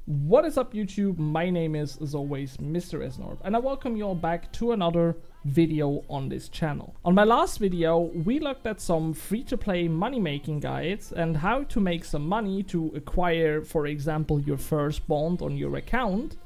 What is up YouTube? My name is, as always, Mr. Esnorb, and I welcome you all back to another video on this channel. On my last video, we looked at some free-to-play money-making guides and how to make some money to acquire, for example, your first bond on your account.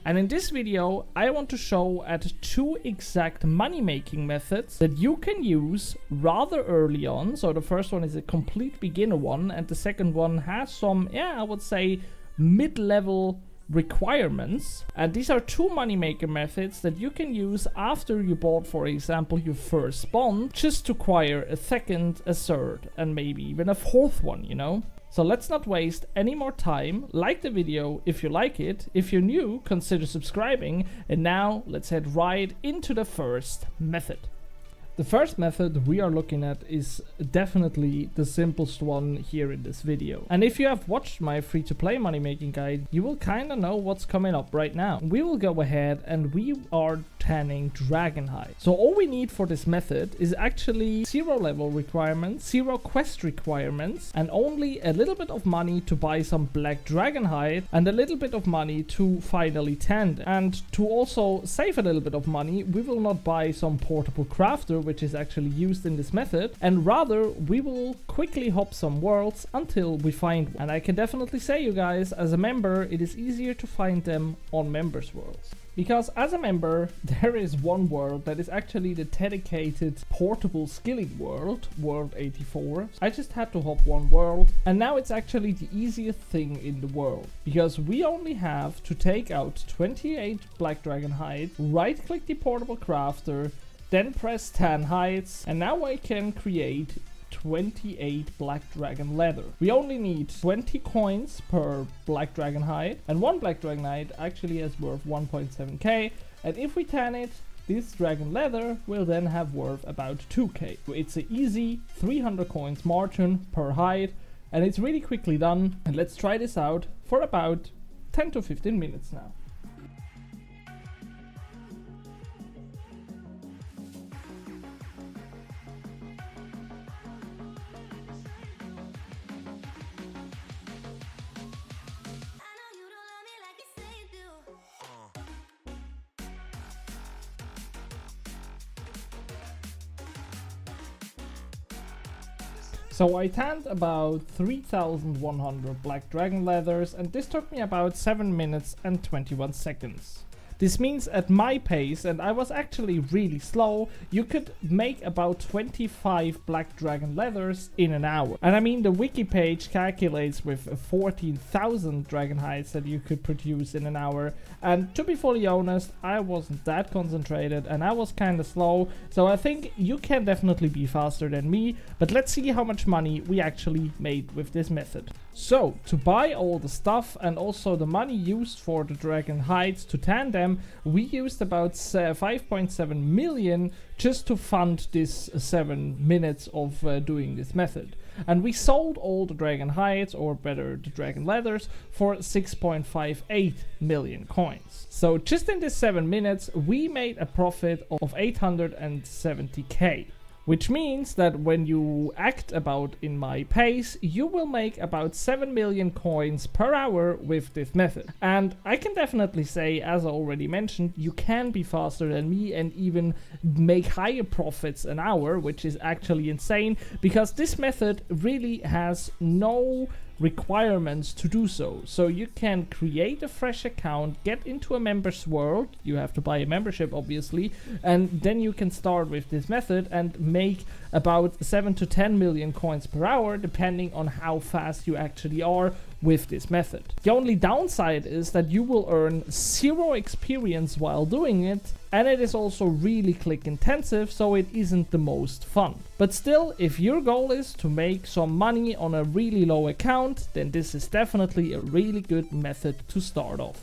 And in this video, I want to show at two exact money-making methods that you can use rather early on. So the first one is a complete beginner one, and the second one has some, I would say, mid-level requirements. And these are two moneymaker methods that you can use after you bought, for example, your first bond, just to acquire a second, a third, and maybe even a fourth one, you know? So let's not waste any more time. Like the video if you like it. If you're new, consider subscribing. And now let's head right into the first method. The first method we are looking at is definitely the simplest one here in this video. And if you have watched my free-to-play money-making guide, you will kind of know what's coming up right now. We will go ahead and we are tanning Dragonhide. So all we need for this method is actually 0 level requirements, 0 quest requirements, and only a little bit of money to buy some black Dragonhide and a little bit of money to finally tan them. And to also save a little bit of money, we will not buy some portable crafter, which is actually used in this method, and rather we will quickly hop some worlds until we find one. And I can definitely say, you guys, as a member, it is easier to find them on members worlds. Because as a member, there is one world that is actually the dedicated portable skilling world, World 84. I just had to hop one world, and now it's actually the easiest thing in the world. Because we only have to take out 28 black dragon hide, right click the portable crafter, then press tan hides, and now I can create 28 black dragon leather. We only need 20 coins per black dragon hide, and one black dragon hide actually is worth 1.7k, and if we tan it, this dragon leather will then have worth about 2k. So it's an easy 300 coins margin per hide, and it's really quickly done. And let's try this out for about 10 to 15 minutes now. So I tanned about 3,100 black dragon leathers, and this took me about 7 minutes and 21 seconds. This means at my pace, and I was actually really slow, you could make about 25 black dragon leathers in an hour. And I mean, the wiki page calculates with 14,000 dragon hides that you could produce in an hour. And to be fully honest, I wasn't that concentrated and I was kind of slow. So I think you can definitely be faster than me, but let's see how much money we actually made with this method. So to buy all the stuff and also the money used for the dragon hides to tan them, we used about 5.7 million just to fund this 7 minutes of doing this method. And we sold all the dragon hides, or better the dragon leathers, for 6.58 million coins. So just in this 7 minutes we made a profit of 870k. Which means that when you act about in my pace, you will make about 7 million coins per hour with this method. And I can definitely say, as I already mentioned, you can be faster than me and even make higher profits an hour, which is actually insane, because this method really has no requirements to do so. So you can create a fresh account, get into a member's world, you have to buy a membership obviously, and then you can start with this method and make about 7 to 10 million coins per hour, depending on how fast you actually are with this method. The only downside is that you will earn 0 experience while doing it, and it is also really click intensive, so it isn't the most fun. But still, if your goal is to make some money on a really low account, then this is definitely a really good method to start off.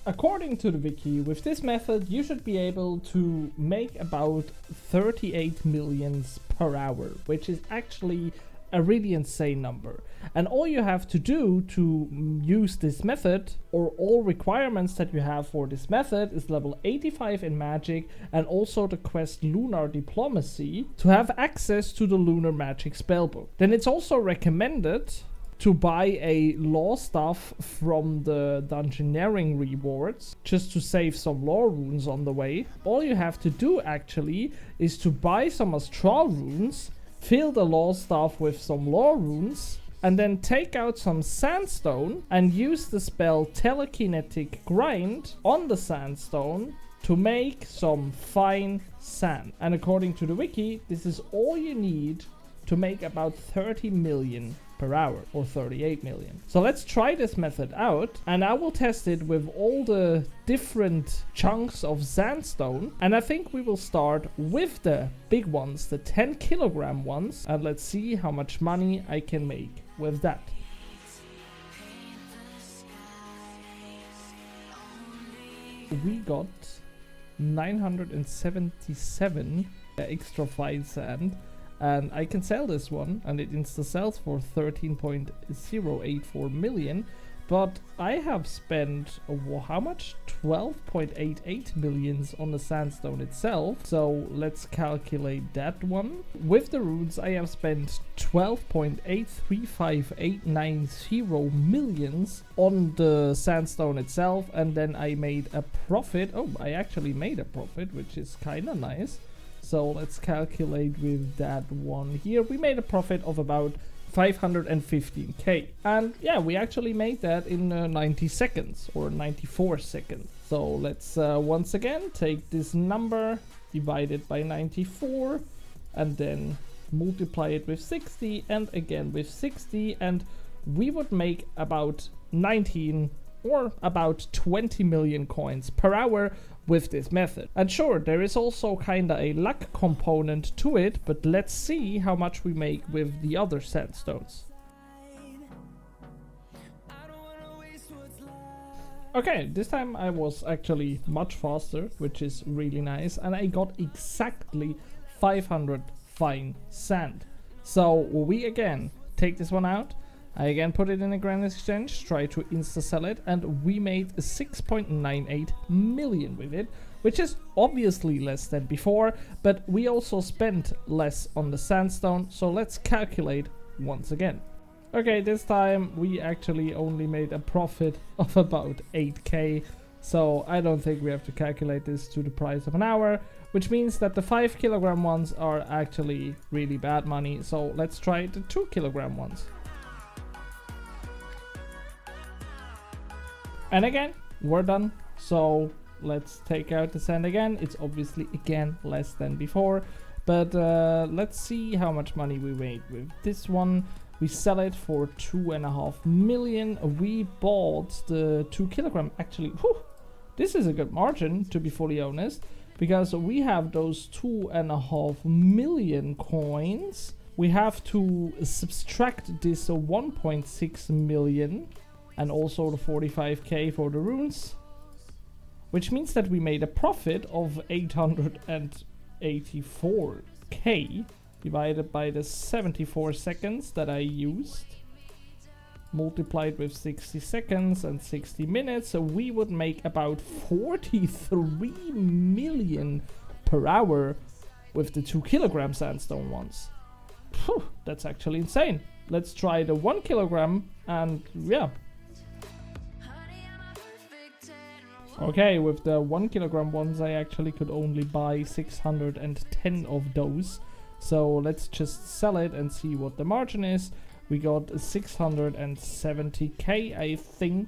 According to the wiki, with this method you should be able to make about 38 millions per hour, which is actually a really insane number. And all you have to do to use this method, or all requirements that you have for this method, is level 85 in magic and also the quest Lunar Diplomacy to have access to the Lunar Magic spellbook. Then it's also recommended to buy a law stuff from the dungeoneering rewards, just to save some law runes on the way. All you have to do actually is to buy some astral runes, fill the law stuff with some law runes, and then take out some sandstone and use the spell Telekinetic grind on the sandstone to make some fine sand. And according to the wiki, this is all you need to make about 30 million per hour, or 38 million. So let's try this method out, and I will test it with all the different chunks of sandstone. And I think we will start with the big ones, the 10 kilogram ones, and let's see how much money I can make with that. We got 977 extra fine sand, and I can sell this one, and it insta sells for 13.084 million. But I have spent how much? 12.88 millions on the sandstone itself. So let's calculate that one. With the runes, I have spent 12.835890 millions on the sandstone itself, and then I made a profit. Oh, I actually made a profit, which is kind of nice. So let's calculate with that one here. We made a profit of about 515k, and yeah, we actually made that in 90 seconds or 94 seconds. So let's once again take this number, divide it by 94, and then multiply it with 60, and again with 60, and we would make about 19 or about 20 million coins per hour with this method. And sure, there is also kinda a luck component to it, but let's see how much we make with the other sandstones. Okay, this time I was actually much faster, which is really nice, and I got exactly 500 fine sand. So we again take this one out, I again put it in a grand exchange, try to insta sell it, and we made 6.98 million with it, which is obviously less than before, but we also spent less on the sandstone, so let's calculate once again. Okay, this time we actually only made a profit of about 8k, so I don't think we have to calculate this to the price of an hour, which means that the 5 kilogram ones are actually really bad money, so let's try the 2 kilogram ones. And again, we're done. So let's take out the sand again. It's obviously again less than before, but let's see how much money we made with this one. We sell it for 2.5 million. We bought the 2 kilogram. Actually, whew, this is a good margin, to be fully honest, because we have those 2.5 million coins. We have to subtract this 1.6 million. And also the 45k for the runes, which means that we made a profit of 884k divided by the 74 seconds that I used, multiplied with 60 seconds and 60 minutes, so we would make about 43 million per hour with the 2 kilogram sandstone ones. Phew, that's actually insane. Let's try the 1 kilogram, and yeah. Okay, with the 1 kilogram ones, I actually could only buy 610 of those. So let's just sell it and see what the margin is. We got 670k, I think.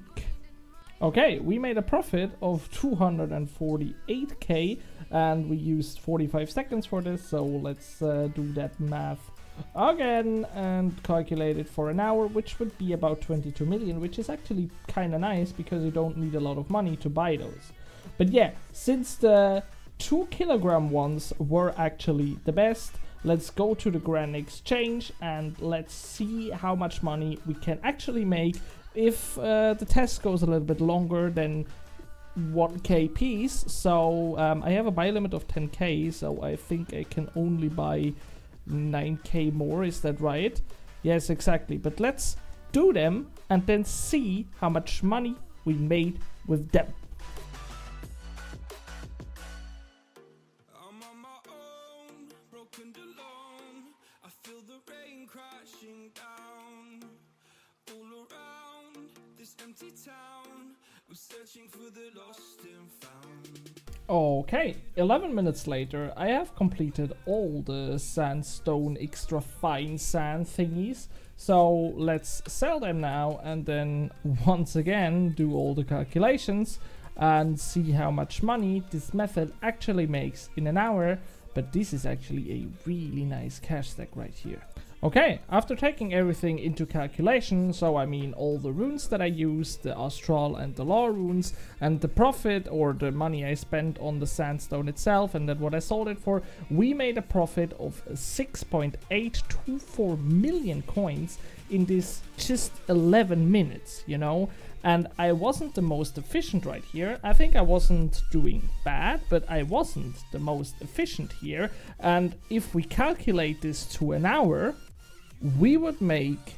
Okay, we made a profit of 248k, and we used 45 seconds for this. So let's do that math again and calculate it for an hour, which would be about 22 million, which is actually kind of nice because you don't need a lot of money to buy those. But yeah, since the 2 kilogram ones were actually the best, let's go to the grand exchange and let's see how much money we can actually make if the test goes a little bit longer than 1k piece. So I have a buy limit of 10k, so I think I can only buy 9k more, is that right? Yes, exactly. But let's do them and then see how much money we made with them. I'm on my own, broken alone. I feel the rain crashing down. Okay, 11 minutes later, I have completed all the sandstone extra fine sand thingies. So let's sell them now and then once again do all the calculations and see how much money this method actually makes in an hour. But this is actually a really nice cash stack right here. Okay, after taking everything into calculation, so I mean all the runes that I used, the astral and the law runes, and the profit or the money I spent on the sandstone itself and then what I sold it for, we made a profit of 6.824 million coins in this just 11 minutes, you know? And I wasn't the most efficient right here. I think I wasn't doing bad, but I wasn't the most efficient here. And if we calculate this to an hour, we would make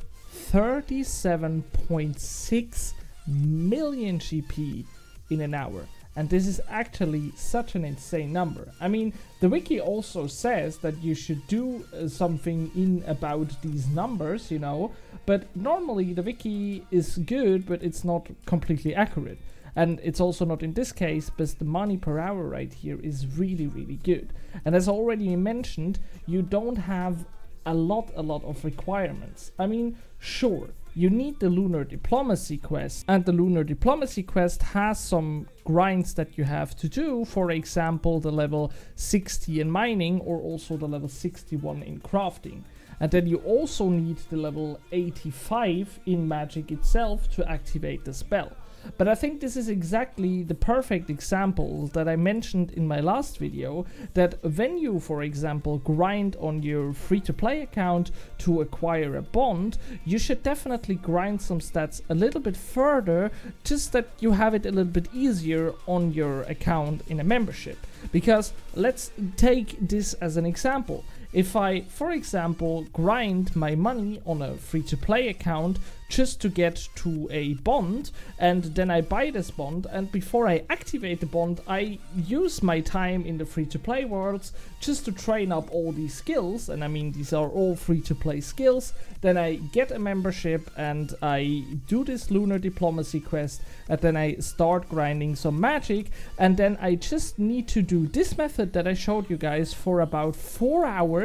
37.6 million GP in an hour. And this is actually such an insane number. I mean, the wiki also says that you should do something in about these numbers, you know, but normally the wiki is good, but it's not completely accurate. And it's also not in this case, but the money per hour right here is really, really good. And as already mentioned, you don't have a lot of requirements. I mean, sure, you need the lunar diplomacy quest, and the lunar diplomacy quest has some grinds that you have to do, for example the level 60 in mining or also the level 61 in crafting. And then you also need the level 85 in magic itself to activate the spell. But I think this is exactly the perfect example that I mentioned in my last video, that when you, for example, grind on your free-to-play account to acquire a bond, you should definitely grind some stats a little bit further, just that you have it a little bit easier on your account in a membership. Because let's take this as an example. If I, for example, grind my money on a free-to-play account just to get to a bond, and then I buy this bond, and before I activate the bond, I use my time in the free-to-play worlds just to train up all these skills, and I mean these are all free-to-play skills, then I get a membership and I do this lunar diplomacy quest, and then I start grinding some magic, and then I just need to do this method that I showed you guys for about 4 hours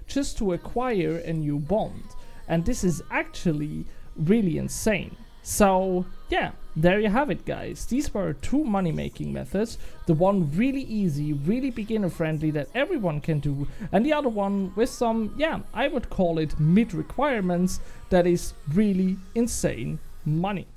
just to acquire a new bond. And this is actually really insane. So yeah, there you have it, guys. These were two money making methods. The one really easy, really beginner friendly that everyone can do, and the other one with some, yeah, I would call it mid requirements, that is really insane money.